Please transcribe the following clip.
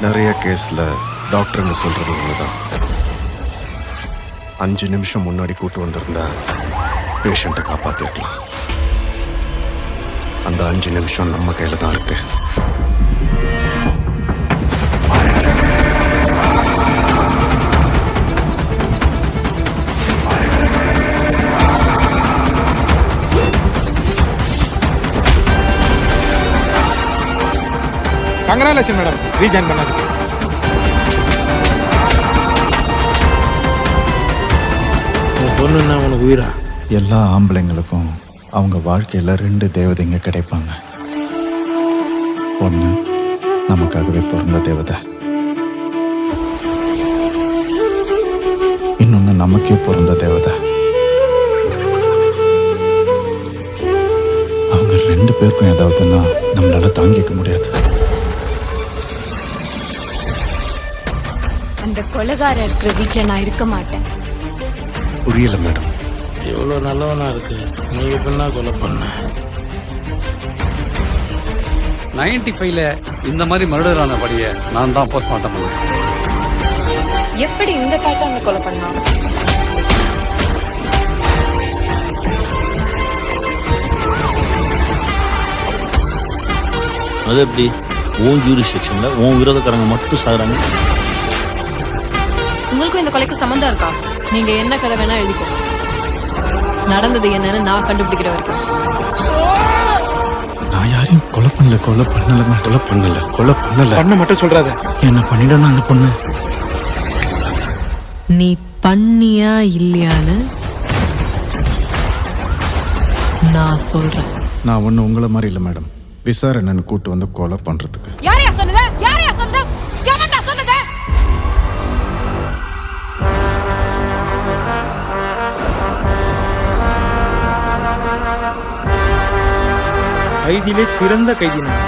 நிறைய கேஸ்ல டாக்டருங்க சொல்றது ஒண்ணுதான். 5 நிமிஷம் முன்னாடி கூட்டு வந்திருந்தா பேஷண்ட்டை காப்பாத்திருக்கலாம். அந்த 5 நிமிஷம் நம்ம கையில தான் இருக்கு. கங்க்ராச்சுலேஷன் மேடம், ரீஜாயின் பண்ணதுக்கு. பொண்ணுன்னா உனக்கு உயிரா? எல்லா ஆம்பளைங்களுக்கும் அவங்க வாழ்க்கையில் 2 தேவதைங்க கிடைப்பாங்க. ஒன்று நமக்காகவே பிறந்த தேவதை, இன்னொன்று நமக்கே பிறந்த தேவதை. அவங்க 2 பேருக்கும் ஏதாவதுன்னா நம்மளால தாங்கிக்க முடியாது. அந்த கொலைகாரர் இருக்கிற வீட்டில் நான் இருக்க மாட்டேன். புரியல மேடம். எவ்வளோ நல்லவனா இருக்கு, நீ எப்படின்னா கொலை பண்ண? 95ல இந்த மாதிரி மர்டரான படியை நான் தான் போஸ்ட்மார்ட்டம் பண்ணேன். எப்படி இந்த பேட்டர்ல கொலை பண்ணான்? அது எப்படி உன் ஜூரிஸ்டிக்ஷன்ல உன் விரோதக்காரங்க மட்டும் சாகுறாங்க? உங்களுக்கும் இந்த கொலைக்கு சம்மந்தம் இருக்கா? நீங்க என்ன கதை வேணா எழுதிக்கோ, நடந்தது என்னன்னு நான் கண்டுபிடிக்கிற வரைக்கும். நான் யாரையும் கொலை பண்ணல. பண்ண மட்டும் சொல்றாத. என்ன பண்ணிடணும் அந்த பொண்ணு? நீ பண்ணியா இல்லையான்னு நான் சொல்றேன். நான் ஒன்றும் உங்களை மாதிரி இல்லை மேடம். விசாரணைன்னு கூட்டு வந்து கொலை பண்றதுக்கு. யாரையா சொன்னது? யாரையா சொன்னது? எவன்டா சொன்னது? கைதியிலே சிறந்த கைதி நான்.